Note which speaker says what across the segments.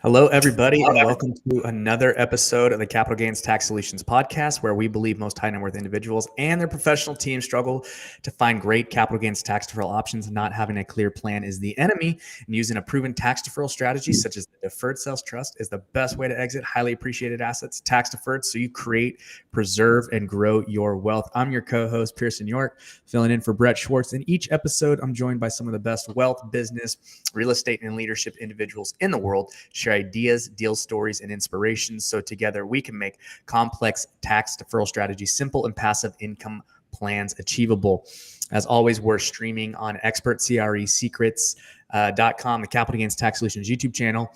Speaker 1: Hello, everybody, and welcome to another episode of the Capital Gains Tax Solutions podcast, where we believe most high net worth individuals and their professional teams struggle to find great capital gains tax deferral options. Not having a clear plan is the enemy, and using a proven tax deferral strategy such as the Deferred Sales Trust is the best way to exit highly appreciated assets tax deferred so you create, preserve, and grow your wealth. I'm your co-host, Pearson York, filling in for Brett Swarts. In each episode, I'm joined by some of the best wealth, business, real estate, and leadership individuals in the world, share ideas, deal stories, and inspirations so together we can make complex tax deferral strategies simple and passive income plans achievable. As always, we're streaming on expertcresecrets.com, the Capital Gains Tax Solutions YouTube channel.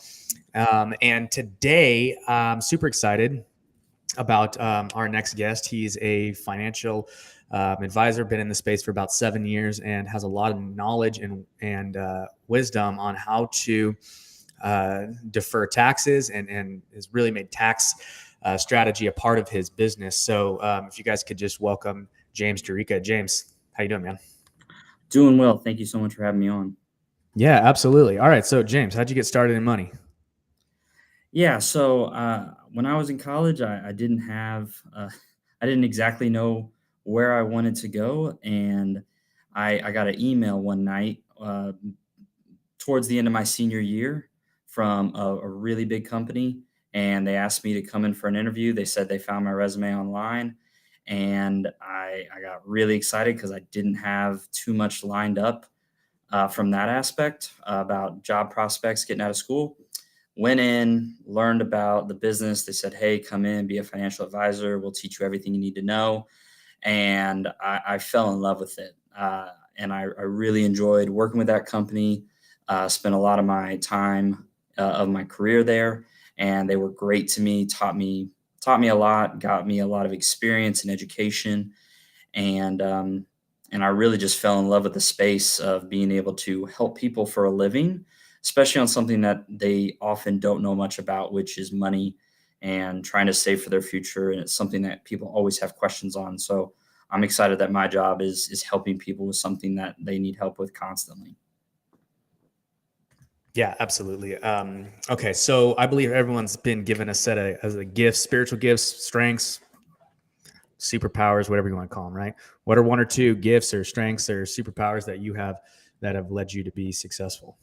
Speaker 1: And today, I'm super excited about our next guest. He's a financial advisor, been in the space for about 7 years, and has a lot of knowledge and wisdom on how to defer taxes and has really made tax strategy a part of his business. So if you guys could just welcome James Jerica. James, how you doing, man?
Speaker 2: Doing well. Thank you so much for having me on.
Speaker 1: Yeah, absolutely. All right. So James, how'd you get started in money?
Speaker 2: Yeah, so when I was in college, I didn't I didn't exactly know where I wanted to go, and I got an email one night towards the end of my senior year from a really big company, and they asked me to come in for an interview. They said they found my resume online, and I got really excited because I didn't have too much lined up from that aspect about job prospects getting out of school. Went in, learned about the business. They said, hey, come in, be a financial advisor. We'll teach you everything you need to know. And I fell in love with it. And I really enjoyed working with that company, spent a lot of my time of my career there. And they were great to me, taught me a lot, got me a lot of experience and education. And I really just fell in love with the space of being able to help people for a living, especially on something that they often don't know much about, which is money and trying to save for their future. And it's something that people always have questions on. So I'm excited that my job is helping people with something that they need help with constantly.
Speaker 1: Yeah, absolutely. Okay, so I believe everyone's been given a set of gifts, spiritual gifts, strengths, superpowers, whatever you want to call them, right? What are one or two gifts or strengths or superpowers that you have that have led you to be successful?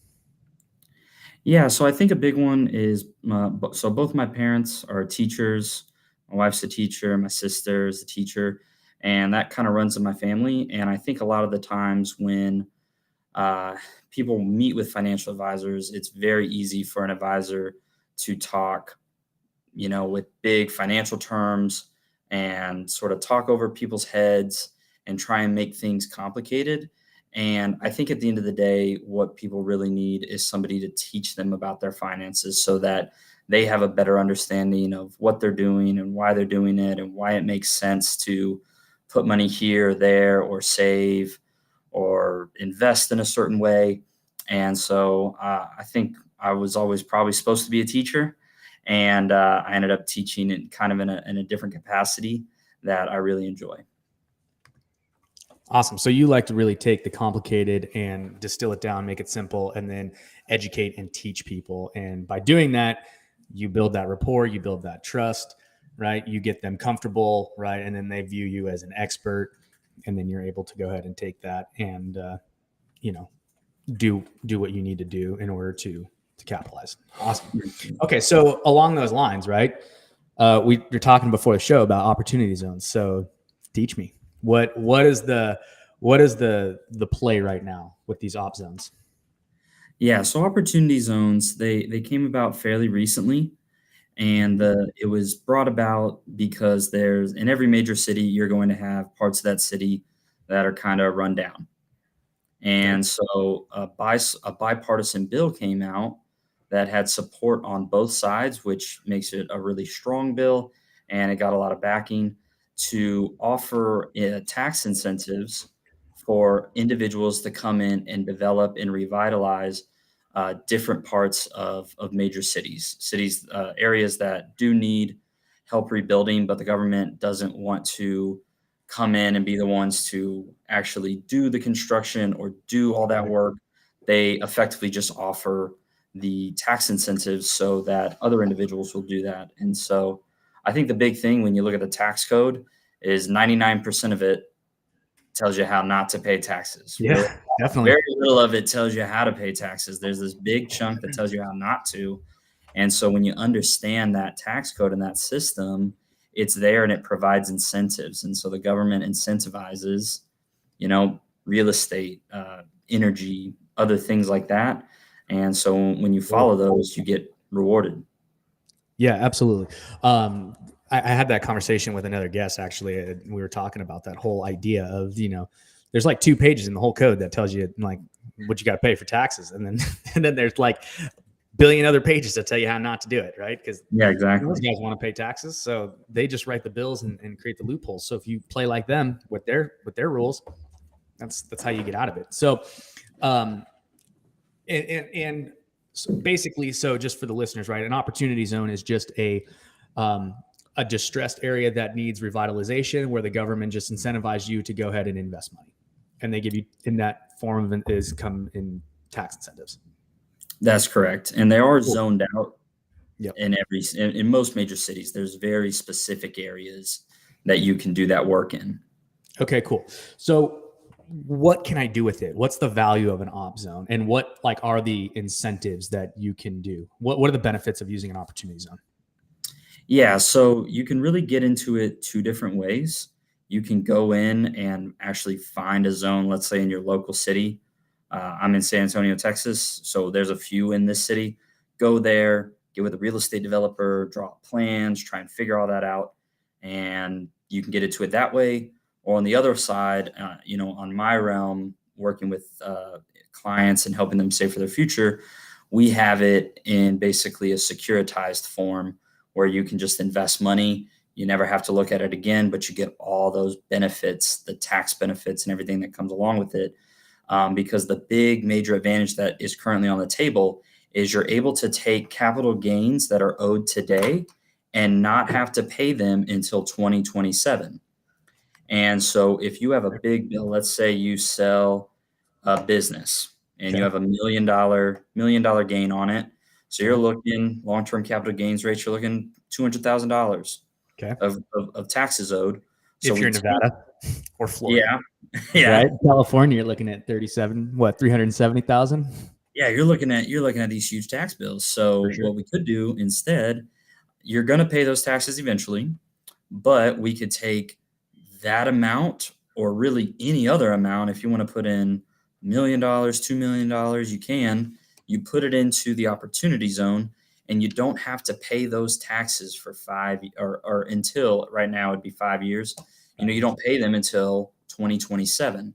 Speaker 2: Yeah, so I think a big one is so both my parents are teachers. My wife's a teacher, my sister is a teacher, and that kind of runs in my family. And I think a lot of the times when uh, people meet with financial advisors, it's very easy for an advisor to talk, with big financial terms and sort of talk over people's heads and try and make things complicated. And I think at the end of the day, what people really need is somebody to teach them about their finances so that they have a better understanding of what they're doing and why they're doing it and why it makes sense to put money here, there, or save or invest in a certain way. And so I think I was always probably supposed to be a teacher, and I ended up teaching it kind of in a different capacity that I really enjoy.
Speaker 1: Awesome. So you like to really take the complicated and distill it down, make it simple, and then educate and teach people. And by doing that, you build that rapport, you build that trust, right? You get them comfortable, right? And then they view you as an expert, and then you're able to go ahead and take that and you know do what you need to do in order to capitalize. Awesome. Okay, so along those lines, right? You're talking before the show about opportunity zones. So teach me what is the play right now with these op zones?
Speaker 2: Yeah, so opportunity zones they came about fairly recently, and it was brought about because there's in every major city you're going to have parts of that city that are kind of run down.
Speaker 1: Yep.
Speaker 2: And so a bipartisan bill came out that had support on both sides, which makes it a really strong bill. And it got a lot of backing to offer tax incentives for individuals to come in and develop and revitalize different parts of major cities, areas that do need help rebuilding, but the government doesn't want to come in and be the ones to actually do the construction or do all that
Speaker 1: Right.
Speaker 2: work. They effectively just offer the tax incentives so that other individuals will do that. And so I think the big thing when you look at the tax code is 99% of it tells you how not to pay taxes. Really,
Speaker 1: Yeah, definitely.
Speaker 2: very little of it tells you how to pay taxes. There's this big chunk that tells you how not to. And so when you understand that tax code and that system, it's there and it provides incentives. And so the government incentivizes, real estate, energy, other things like that. And so when you follow those, you get rewarded.
Speaker 1: Yeah, absolutely. I had that conversation with another guest actually. We were talking about that whole idea of, there's like 2 pages in the whole code that tells you like what you got to pay for taxes, and then there's like billion other pages that tell you how not to do it, right? Because
Speaker 2: Yeah, exactly.
Speaker 1: those guys want to pay taxes, so they just write the bills and create the loopholes. So if you play like them with their rules, that's how you get out of it. So, and so basically, so just for the listeners, right? An opportunity zone is just a distressed area that needs revitalization, where the government just incentivizes you to go ahead and invest money, and they give you in that form of is come in tax incentives.
Speaker 2: That's correct, and they are zoned out.
Speaker 1: Yep.
Speaker 2: In most major cities. There's very specific areas that you can do that work in.
Speaker 1: Okay, cool. So what can I do with it? What's the value of an op zone, and what are the incentives that you can do? What are the benefits of using an opportunity zone?
Speaker 2: Yeah, so you can really get into it 2 different ways. You can go in and actually find a zone, let's say in your local city. I'm in San Antonio, Texas, so there's a few in this city. Go there, get with a real estate developer, draw plans, try and figure all that out, and you can get into it that way. Or on the other side, on my realm, working with clients and helping them save for their future, we have it in basically a securitized form where you can just invest money. You never have to look at it again, but you get all those benefits, the tax benefits and everything that comes along with it. Because the big major advantage that is currently on the table is you're able to take capital gains that are owed today and not have to pay them until 2027. And so if you have a big bill, let's say you sell a business and you have $1 million gain on it. So you're looking long-term capital gains rates, you're looking $200,000 of taxes owed. So
Speaker 1: if you're in Nevada or Florida.
Speaker 2: Yeah.
Speaker 1: Right? California, you're looking at 370,000.
Speaker 2: Yeah, you're looking at these huge tax bills. So what we could do instead, you're going to pay those taxes eventually, but we could take that amount or really any other amount. If you want to put in $1 million, $2 million, you can. You put it into the opportunity zone, and you don't have to pay those taxes for 5 or until right now it'd be 5 years. You don't pay them until 2027.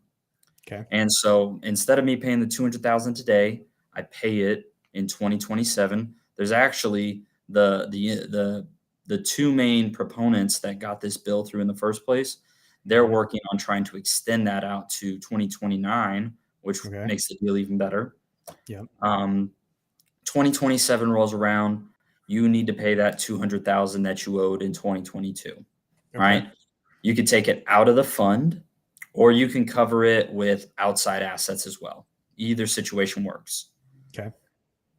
Speaker 1: Okay.
Speaker 2: And so instead of me paying the $200,000 today, I pay it in 2027. There's actually the 2 main proponents that got this bill through in the first place. They're working on trying to extend that out to 2029, which makes the deal even better.
Speaker 1: Yep.
Speaker 2: 2027 rolls around, you need to pay that $200,000 that you owed in 2022, right? You could take it out of the fund, or you can cover it with outside assets as well. Either situation works.
Speaker 1: Okay.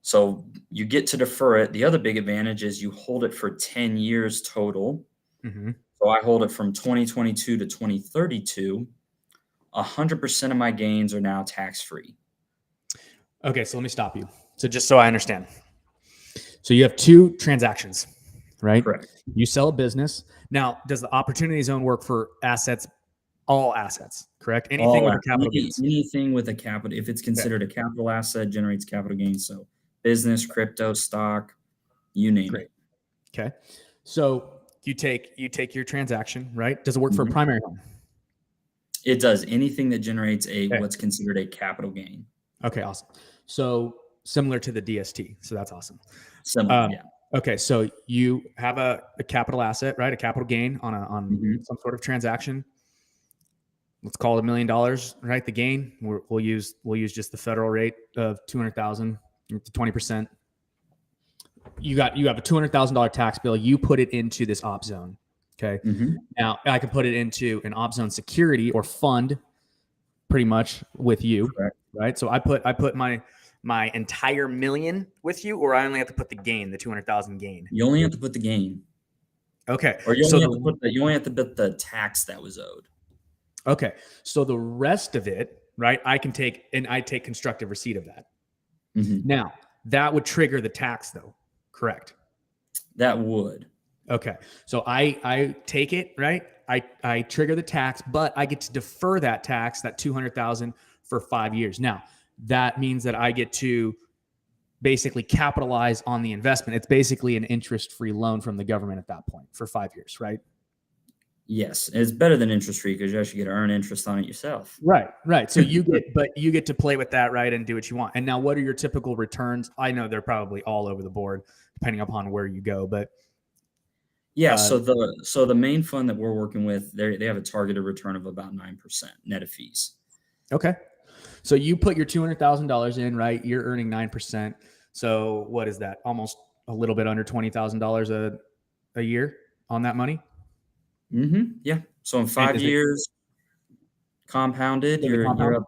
Speaker 2: So you get to defer it. The other big advantage is you hold it for 10 years total.
Speaker 1: Mm-hmm.
Speaker 2: So I hold it from 2022 to 2032. 100% of my gains are now tax-free.
Speaker 1: Okay, so let me stop you. So just so I understand. So you have 2 transactions, right?
Speaker 2: Correct.
Speaker 1: You sell a business. Now, does the opportunity zone work for assets, all assets, correct? Anything with a capital gains?
Speaker 2: Anything with a capital, if it's considered a capital asset, generates capital gains. So business, crypto, stock, you name it.
Speaker 1: Okay. So you take your transaction, right? Does it work for a primary home?
Speaker 2: It does. Anything that generates what's considered a capital gain.
Speaker 1: Okay, awesome. So similar to the DST. So that's awesome.
Speaker 2: Similar, yeah.
Speaker 1: Okay, so you have a capital asset, right? A capital gain on some sort of transaction. Let's call it $1 million, right? The gain. We'll use just the federal rate of 200,000 to 20%. You have a $200,000 tax bill. You put it into this op zone. Okay. Now I can put it into an op zone security or fund, pretty much with you, right? So I put my my entire million with you, or I only have to put the gain, the 200,000 gain?
Speaker 2: You only have to put the gain,
Speaker 1: Okay.
Speaker 2: or you
Speaker 1: So
Speaker 2: only have to put you only have to put the tax that was owed.
Speaker 1: okay. So the rest of it, right? I take constructive receipt of that.
Speaker 2: Mm-hmm.
Speaker 1: Now, that would trigger the tax though. Correct.
Speaker 2: That would.
Speaker 1: Okay. So I take it, right? I trigger the tax, but I get to defer that tax, that 200,000 for 5 years. Now, that means that I get to basically capitalize on the investment. It's basically an interest-free loan from the government at that point for 5 years, right?
Speaker 2: Yes, it's better than interest-free because you actually get to earn interest on it yourself.
Speaker 1: Right. So you get to play with that, right, and do what you want. And now, what are your typical returns? I know they're probably all over the board, depending upon where you go. But
Speaker 2: Yeah, so the main fund that we're working with, they have a targeted return of about 9% net of fees.
Speaker 1: okay, so you put your $200,000 in, right? You're earning 9%. So what is that? Almost a little bit under $20,000 a year on that money.
Speaker 2: Mm-hmm. Yeah. So in 5 years, compounded, you're up.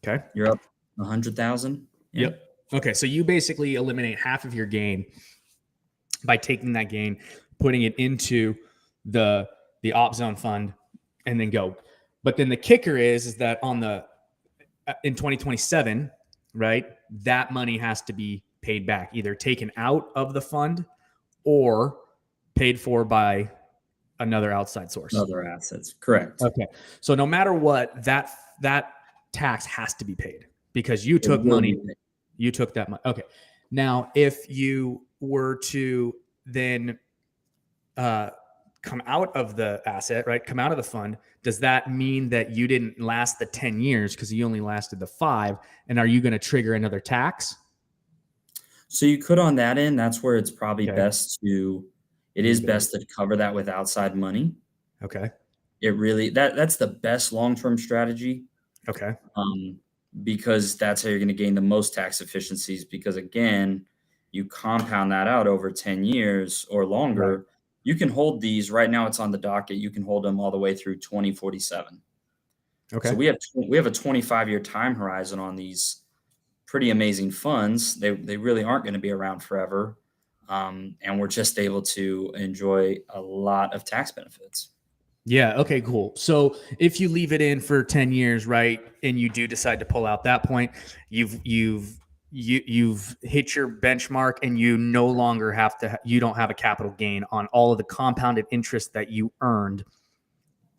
Speaker 1: Okay.
Speaker 2: You're up 100,000. Yeah.
Speaker 1: Yep. Okay. So you basically eliminate half of your gain by taking that gain, putting it into the op zone fund, and then go. But then the kicker is that in 2027, right, that money has to be paid back, either taken out of the fund or paid for by another outside source.
Speaker 2: Other assets. Correct.
Speaker 1: Okay. So no matter what, that tax has to be paid because you took money. You took that money. Okay. Now, if you were to then come out of the asset, right? Come out of the fund. Does that mean that you didn't last the 10 years because you only lasted the 5? And are you going to trigger another tax?
Speaker 2: So you could on that end, that's where it's probably
Speaker 1: Okay.
Speaker 2: best to cover that with outside money.
Speaker 1: Okay.
Speaker 2: It really that's the best long-term strategy.
Speaker 1: Okay.
Speaker 2: Because that's how you're going to gain the most tax efficiencies. Because again, you compound that out over 10 years or longer. Right. You can hold these right now. It's on the docket. You can hold them all the way through 2047. Okay. So we have a 25-year time horizon on these pretty amazing funds. They really aren't going to be around forever. And we're just able to enjoy a lot of tax benefits.
Speaker 1: Yeah. Okay, cool. So if you leave it in for 10 years, right, and you do decide to pull out that point, you've hit your benchmark and you no longer you don't have a capital gain on all of the compounded interest that you earned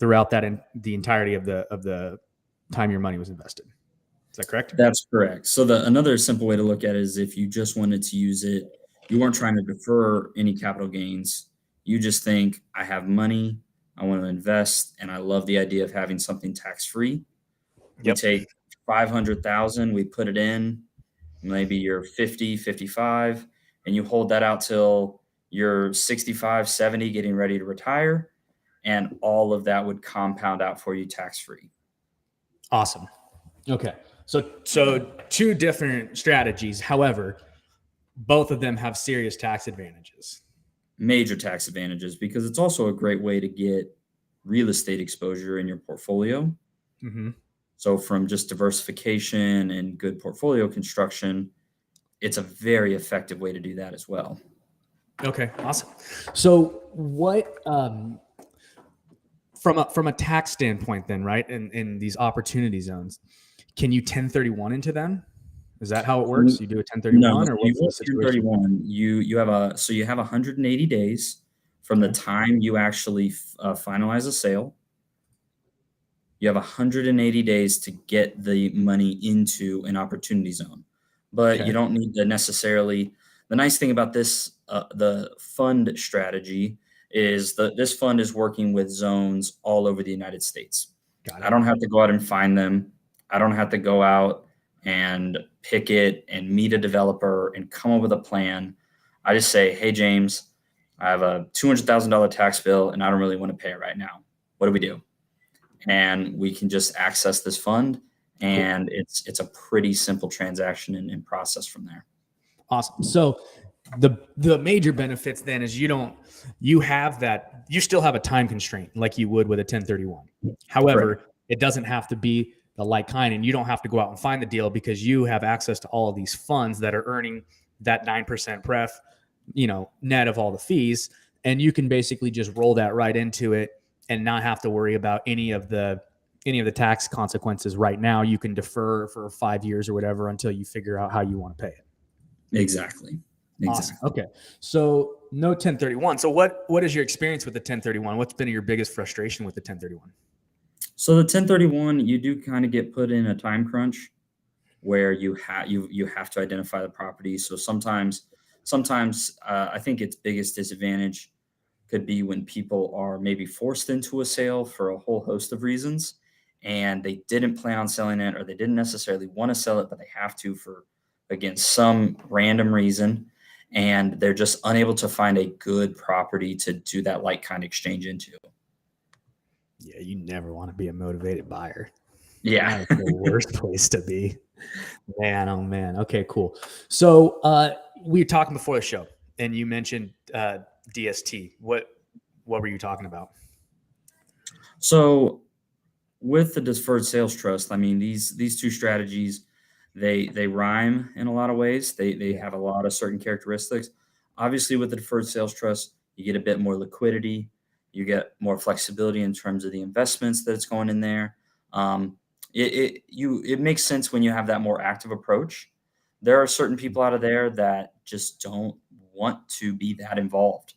Speaker 1: throughout the entirety of the time your money was invested. Is that correct?
Speaker 2: That's correct. So another simple way to look at it is if you just wanted to use it, you weren't trying to defer any capital gains. You just think, I have money, I want to invest, and I love the idea of having something tax-free. Yep. We take 500,000, we put it in, maybe you're 50, 55, and you hold that out till you're 65, 70, getting ready to retire, and all of that would compound out for you tax-free.
Speaker 1: Awesome. Okay. So two different strategies. However, both of them have serious tax advantages.
Speaker 2: Major tax advantages, because it's also a great way to get real estate exposure in your portfolio.
Speaker 1: Mm-hmm.
Speaker 2: So from just diversification and good portfolio construction, it's a very effective way to do that as well.
Speaker 1: Okay, awesome. So what, from a tax standpoint then, right, in these opportunity zones, can you 1031 into them? Is that how it works? You do a 1031, or what's the situation?
Speaker 2: 1031. You have 180 days from the time you actually finalize a sale. You have 180 days to get the money into an opportunity zone, but you don't need to necessarily. The nice thing about this, the fund strategy, is that this fund is working with zones all over the United States. I don't have to go out and find them. I don't have to go out and pick it and meet a developer and come up with a plan. I just say, hey, James, I have a $200,000 tax bill and I don't really want to pay it right now. What do we do? And we can just access this fund, and it's a pretty simple transaction and process from there.
Speaker 1: Awesome. So the major benefits then is you still have a time constraint like you would with a 1031. However, It doesn't have to be the like kind, and you don't have to go out and find the deal because you have access to all of these funds that are earning that 9% pref, net of all the fees. And you can basically just roll that right into it and not have to worry about any of the tax consequences right now. You can defer for 5 years or whatever until you figure out how you want to pay it.
Speaker 2: Exactly.
Speaker 1: Awesome. Okay. So no 1031. So what is your experience with the 1031? What's been your biggest frustration with the 1031?
Speaker 2: So the 1031, you do kind of get put in a time crunch where you have to identify the property. So sometimes I think its biggest disadvantage could be when people are maybe forced into a sale for a whole host of reasons, and they didn't plan on selling it, or they didn't necessarily want to sell it, but they have to for, again, some random reason, and they're just unable to find a good property to do that like kind exchange into.
Speaker 1: Yeah, you never want to be a motivated buyer.
Speaker 2: Yeah.
Speaker 1: That's the worst place to be. Man, oh man. Okay, cool. So we were talking before the show, and you mentioned DST. What were you talking about?
Speaker 2: So with the deferred sales trust, I mean, these two strategies, they rhyme in a lot of ways. They have a lot of certain characteristics. Obviously, with the deferred sales trust, you get a bit more liquidity, you get more flexibility in terms of the investments that's going in there. It makes sense when you have that more active approach. There are certain people out of there that just don't want to be that involved.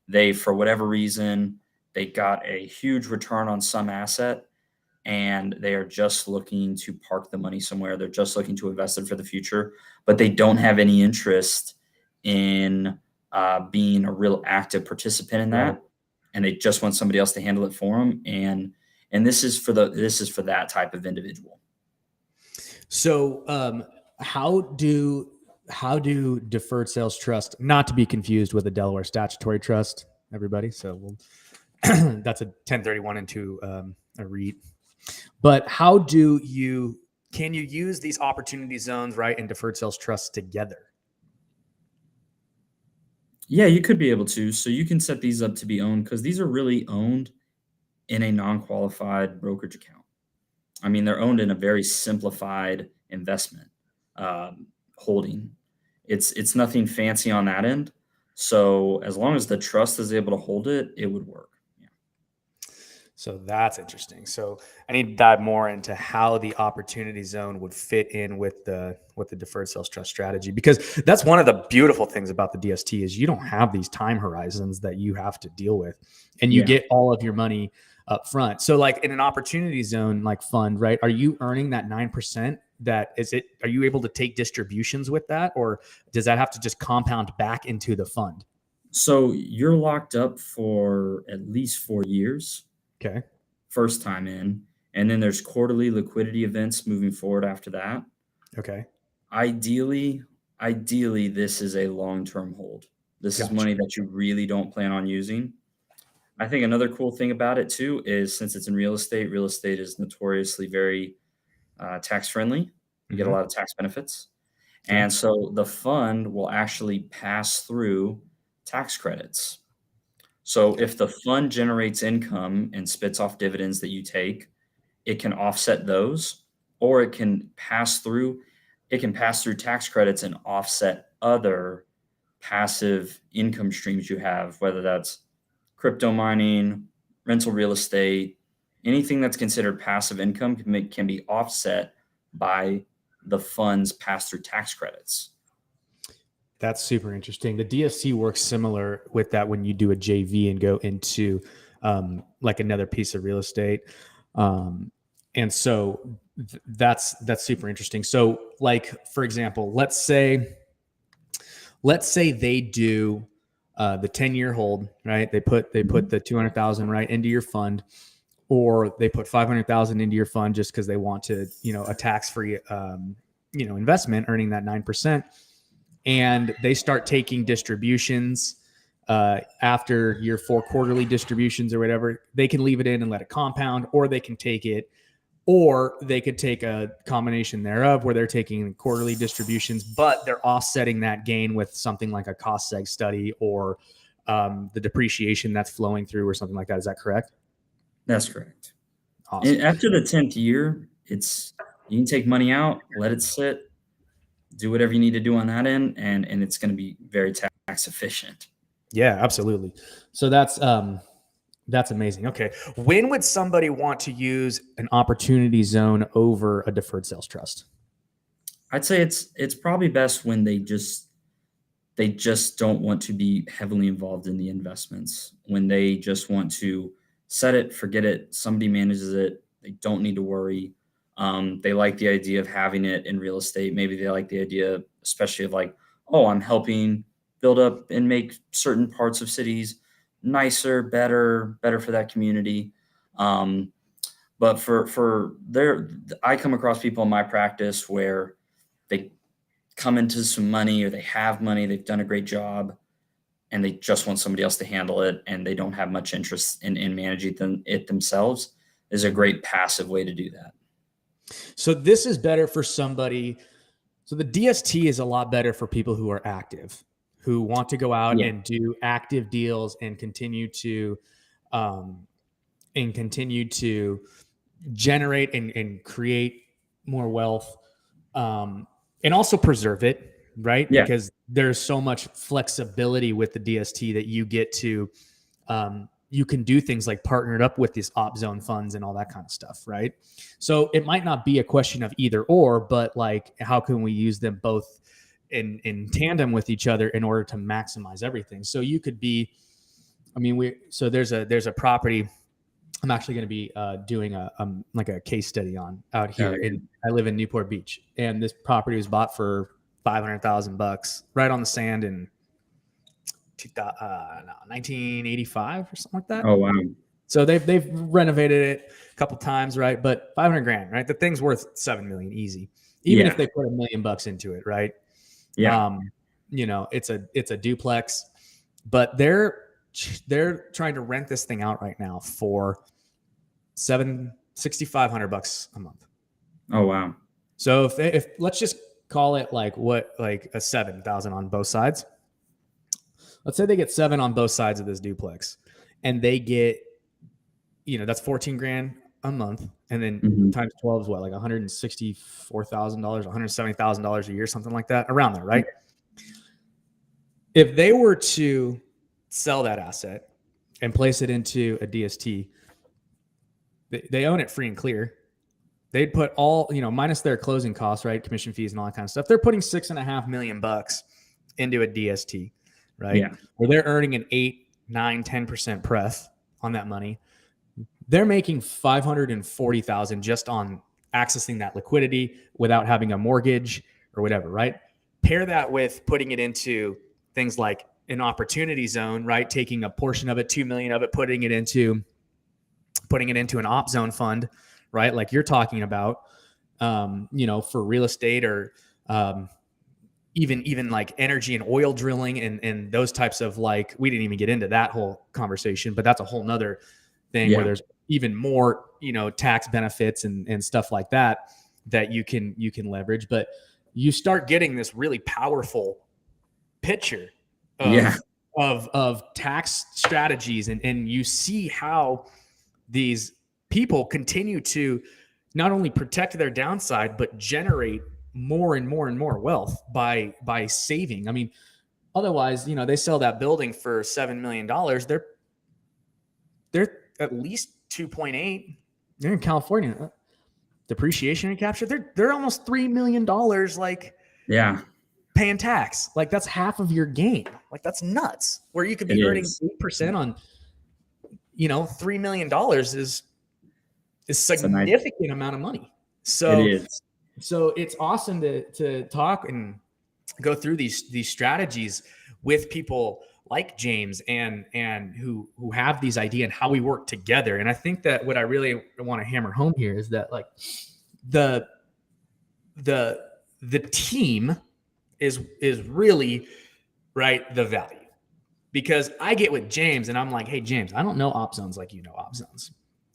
Speaker 2: They, for whatever reason, they got a huge return on some asset, and they are just looking to park the money somewhere. They're just looking to invest it for the future, but they don't have any interest in being a real active participant in
Speaker 1: Right.
Speaker 2: that, and they just want somebody else to handle it for them. And this is for that type of individual.
Speaker 1: So how do deferred sales trust, not to be confused with a Delaware statutory trust, everybody? So that's a 1031 into a REIT. But can you use these opportunity zones, right, and deferred sales trusts together?
Speaker 2: Yeah, you could be able to. So you can set these up to be owned because these are really owned in a non-qualified brokerage account. I mean, they're owned in a very simplified investment holding. It's nothing fancy on that end. So as long as the trust is able to hold it, it would work. Yeah.
Speaker 1: So that's interesting. So I need to dive more into how the opportunity zone would fit in with the deferred sales trust strategy, because that's one of the beautiful things about the DST is you don't have these time horizons that you have to deal with, and you
Speaker 2: Yeah.
Speaker 1: get all of your money up front. So like in an opportunity zone like fund, right? Are you earning that 9%? Are you able to take distributions with that, or does that have to just compound back into the fund?
Speaker 2: So you're locked up for at least 4 years,
Speaker 1: Okay.
Speaker 2: first time in, and then there's quarterly liquidity events moving forward after that.
Speaker 1: Okay.
Speaker 2: Ideally, ideally, this is a long-term hold. This is
Speaker 1: Gotcha.
Speaker 2: money that you really don't plan on using. I think another cool thing about it too is since it's in real estate is notoriously very tax friendly. You get a
Speaker 1: Mm-hmm.
Speaker 2: lot of tax benefits.
Speaker 1: Okay.
Speaker 2: And so the fund will actually pass through tax credits. So
Speaker 1: Okay.
Speaker 2: if the fund generates income and spits off dividends that you take, it can offset those, or it can pass through tax credits and offset other passive income streams you have, whether that's crypto mining, rental real estate, anything that's considered passive income can be offset by the fund's pass through tax credits.
Speaker 1: That's super interesting. The DSC works similar with that when you do a JV and go into like another piece of real estate. And so that's super interesting. So like, for example, let's say they do the 10-year hold, right? They put the 200,000 right into your fund, or they put 500,000 into your fund just because they want to, a tax-free, investment, earning that 9%. And they start taking distributions after your 4 quarterly distributions or whatever. They can leave it in and let it compound, or they can take it, or they could take a combination thereof where they're taking quarterly distributions, but they're offsetting that gain with something like a cost seg study, or the depreciation that's flowing through or something like that. Is that correct?
Speaker 2: That's correct.
Speaker 1: Awesome.
Speaker 2: And after the 10th year, you can take money out, let it sit, do whatever you need to do on that end, and it's going to be very tax efficient.
Speaker 1: Yeah, absolutely. So that's amazing. Okay. When would somebody want to use an opportunity zone over a deferred sales trust?
Speaker 2: I'd say it's probably best when they just don't want to be heavily involved in the investments. When they just want to set it, forget it, somebody manages it, they don't need to worry. They like the idea of having it in real estate. Maybe they like the idea, especially of like, oh, I'm helping build up and make certain parts of cities nicer, better for that community. Um, but for there, I come across people in my practice where they come into some money or they have money, they've done a great job, and they just want somebody else to handle it, and they don't have much interest in managing it themselves. Is a great passive way to do that.
Speaker 1: So this is better for somebody. So the DST is a lot better for people who are active, who want to go out
Speaker 2: Yeah,
Speaker 1: and do active deals and um, continue to generate and create more wealth, and also preserve it, right?
Speaker 2: yeah,
Speaker 1: Because there's so much flexibility with the DST that you get to, you can do things like partner it up with these op zone funds and all that kind of stuff, right? So it might not be a question of either or, but like, how can we use them both in tandem with each other in order to maximize everything? So you could be, I mean, so there's a property I'm actually going to be doing like a case study on out here.
Speaker 2: yeah,
Speaker 1: I live in Newport Beach, and this property was bought for $500,000 right on the sand in 1985 or something like that.
Speaker 2: oh wow,
Speaker 1: So they've renovated it a couple times, right? But 500 grand, right? The thing's worth 7 million easy, even if
Speaker 2: yeah,
Speaker 1: they put $1 million into it, right?
Speaker 2: yeah,
Speaker 1: It's a duplex, but they're trying to rent this thing out right now for $6,500 a month.
Speaker 2: oh wow,
Speaker 1: So if let's just call it like a 7,000 on both sides. Let's say they get 7 on both sides of this duplex, and they get, that's 14 grand a month, and then
Speaker 2: hmm,
Speaker 1: times 12 is what, like $164,000, $170,000 a year, something like that, around there, right? If they were to sell that asset and place it into a DST, they own it free and clear. They'd put all, minus their closing costs, right? Commission fees and all that kind of stuff. They're putting $6.5 million into a DST, right?
Speaker 2: yeah,
Speaker 1: Where they're earning an 8, 9, 10% pref on that money. They're making $540,000 just on accessing that liquidity without having a mortgage or whatever, right? Pair that with putting it into things like an opportunity zone, right? Taking a portion of it, 2 million of it, putting it into an op zone fund, right? Like you're talking about, for real estate or even like energy and oil drilling and those types of, like, we didn't even get into that whole conversation, but that's a whole nother thing where
Speaker 2: yeah,
Speaker 1: there's even more, tax benefits and stuff like that you can leverage. But you start getting this really powerful picture
Speaker 2: yeah,
Speaker 1: of tax strategies, and you see how these people continue to not only protect their downside but generate more and more and more wealth by saving. I mean, otherwise, they sell that building for $7 million. They're at least 2.8. They're in California. Depreciation and capture. They're almost $3 million, like,
Speaker 2: yeah.
Speaker 1: paying tax. Like, that's half of your gain. Like, that's nuts. Where you could
Speaker 2: It
Speaker 1: be earning
Speaker 2: is.
Speaker 1: 8% on, $3 million is
Speaker 2: It's a nice.
Speaker 1: significant amount of money.
Speaker 2: It
Speaker 1: So
Speaker 2: is.
Speaker 1: it's awesome to talk and go through these strategies with people like James and who have these ideas and how we work together. And I think that what I really want to hammer home here is that, like, the team is really, right, the value. Because I get with James and I'm like, hey, James, I don't know op zones like op zones,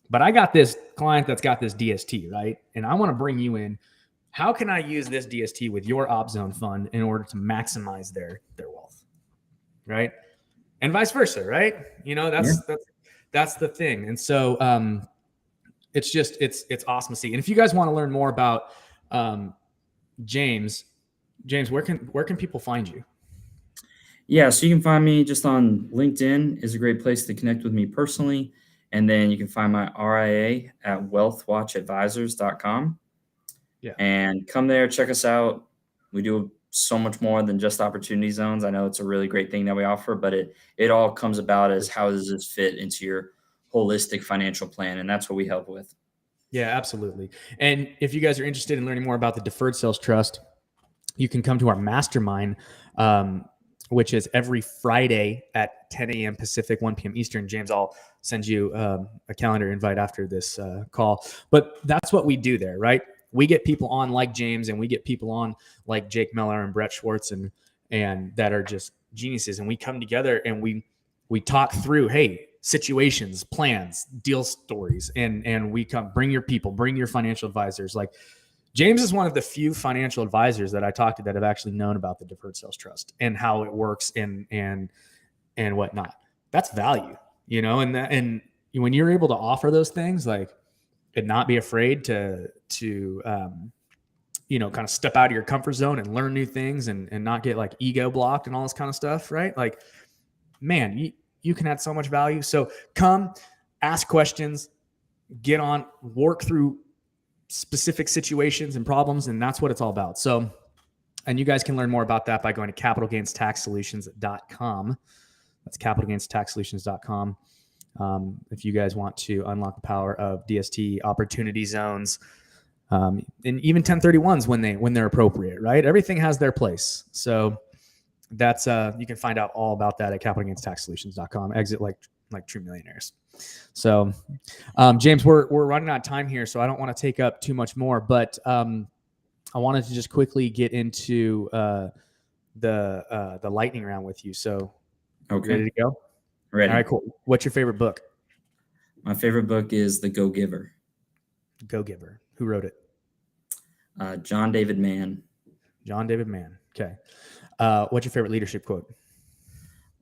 Speaker 1: but I got this client that's got this DST, right? And I want to bring you in. How can I use this DST with your op zone fund in order to maximize their wealth, right? And vice versa, right?
Speaker 2: Yeah.
Speaker 1: That's the thing. And so it's just, it's awesome to see. And if you guys want to learn more about James, where can people find you?
Speaker 2: Yeah, so you can find me just on LinkedIn is a great place to connect with me personally. And then you can find my RIA at wealthwatchadvisors.com.
Speaker 1: Yeah.
Speaker 2: And come there, check us out. We do so much more than just opportunity zones. I know it's a really great thing that we offer, but it all comes about as how does this fit into your holistic financial plan? And that's what we help with.
Speaker 1: Yeah, absolutely. And if you guys are interested in learning more about the Deferred Sales Trust, you can come to our mastermind, which is every Friday at 10 a.m. Pacific, 1 p.m. Eastern. James, I'll send you a calendar invite after this call. But that's what we do there, right? We get people on like James, and we get people on like Jake Miller and Brett Swarts, and that are just geniuses. And we come together and we talk through, hey, situations, plans, deal stories, and we come, bring your people, bring your financial advisors. Like, James is one of the few financial advisors that I talked to that have actually known about the Deferred Sales Trust and how it works and whatnot. That's value, and when you're able to offer those things, like, and not be afraid to kind of step out of your comfort zone and learn new things and not get like ego blocked and all this kind of stuff, right? Like, man, you can add so much value. So come, ask questions, get on, work through specific situations and problems, and that's what it's all about. So, and you guys can learn more about that by going to capitalgainstaxsolutions.com. That's capitalgainstaxsolutions.com. If you guys want to unlock the power of DST opportunity zones, and even 1031s when they're appropriate, right? Everything has their place. So that's you can find out all about that at capitalgainstaxsolutions.com. Exit like true millionaires. So, James, we're running out of time here, so I don't want to take up too much more, but I wanted to just quickly get into the lightning round with you. So,
Speaker 2: Okay.
Speaker 1: ready to go?
Speaker 2: Ready.
Speaker 1: All right, cool. What's your favorite book?
Speaker 2: My favorite book is The Go-Giver.
Speaker 1: Go-Giver. Who wrote it?
Speaker 2: John David Mann.
Speaker 1: John David Mann. Okay. What's your favorite leadership quote?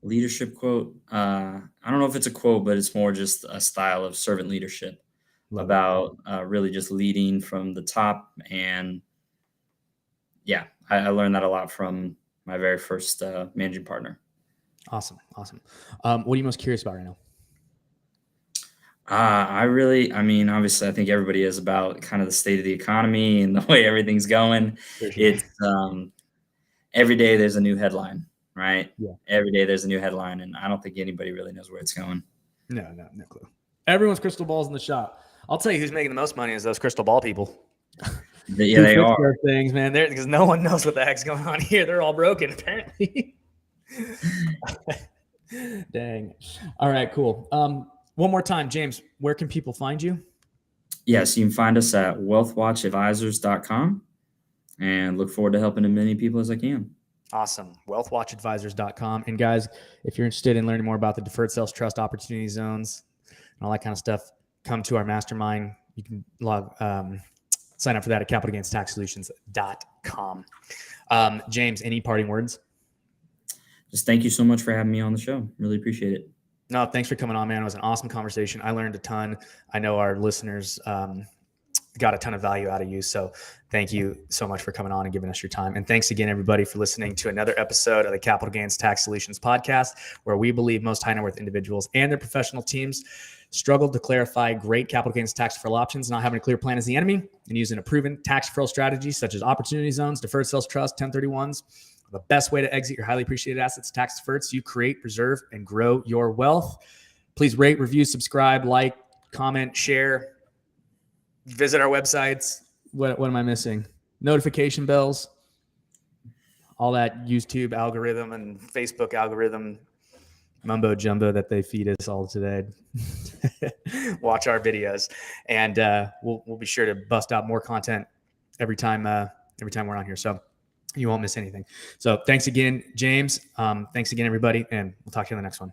Speaker 2: Leadership quote. I don't know if it's a quote, but it's more just a style of servant leadership.
Speaker 1: Love
Speaker 2: about really just leading from the top. And yeah, I learned that a lot from my very first managing partner.
Speaker 1: Awesome. What are you most curious about right now?
Speaker 2: Obviously, I think everybody is about kind of the state of the economy and the way everything's going.
Speaker 1: Sure.
Speaker 2: It's every day there's a new headline, right?
Speaker 1: Yeah.
Speaker 2: Every day there's a new headline, and I don't think anybody really knows where it's going.
Speaker 1: No clue. Everyone's crystal balls in the shop. I'll tell you who's making the most money is those crystal ball people.
Speaker 2: Yeah, they are.
Speaker 1: Their things, man. Because no one knows what the heck's going on here. They're all broken, apparently. Dang. All right, cool. One more time, James, where can people find you?
Speaker 2: Yes, you can find us at wealthwatchadvisors.com, and look forward to helping as many people as I can.
Speaker 1: Awesome. Wealthwatchadvisors.com. And guys, if you're interested in learning more about the Deferred Sales Trust opportunity zones and all that kind of stuff, come to our mastermind. You can sign up for that at capitalgainstaxsolutions.com. James, any parting words?
Speaker 2: Just thank you so much for having me on the show. Really appreciate it.
Speaker 1: No, thanks for coming on, man. It was an awesome conversation. I learned a ton. I know our listeners got a ton of value out of you. So thank you so much for coming on and giving us your time. And thanks again, everybody, for listening to another episode of the Capital Gains Tax Solutions podcast, where we believe most high net worth individuals and their professional teams struggle to clarify great capital gains tax deferral options. Not having a clear plan is the enemy, and using a proven tax deferral strategy such as opportunity zones, deferred sales trust, 1031s, the best way to exit your highly appreciated assets tax deferred so you create, preserve, and grow your wealth. Please rate, review, subscribe, like, comment, share. Visit our websites. What am I missing? Notification bells. All that YouTube algorithm and Facebook algorithm mumbo jumbo that they feed us all today. Watch our videos, and we'll be sure to bust out more content every time we're on here. So you won't miss anything. So thanks again, James. Thanks again, everybody, and we'll talk to you in the next one.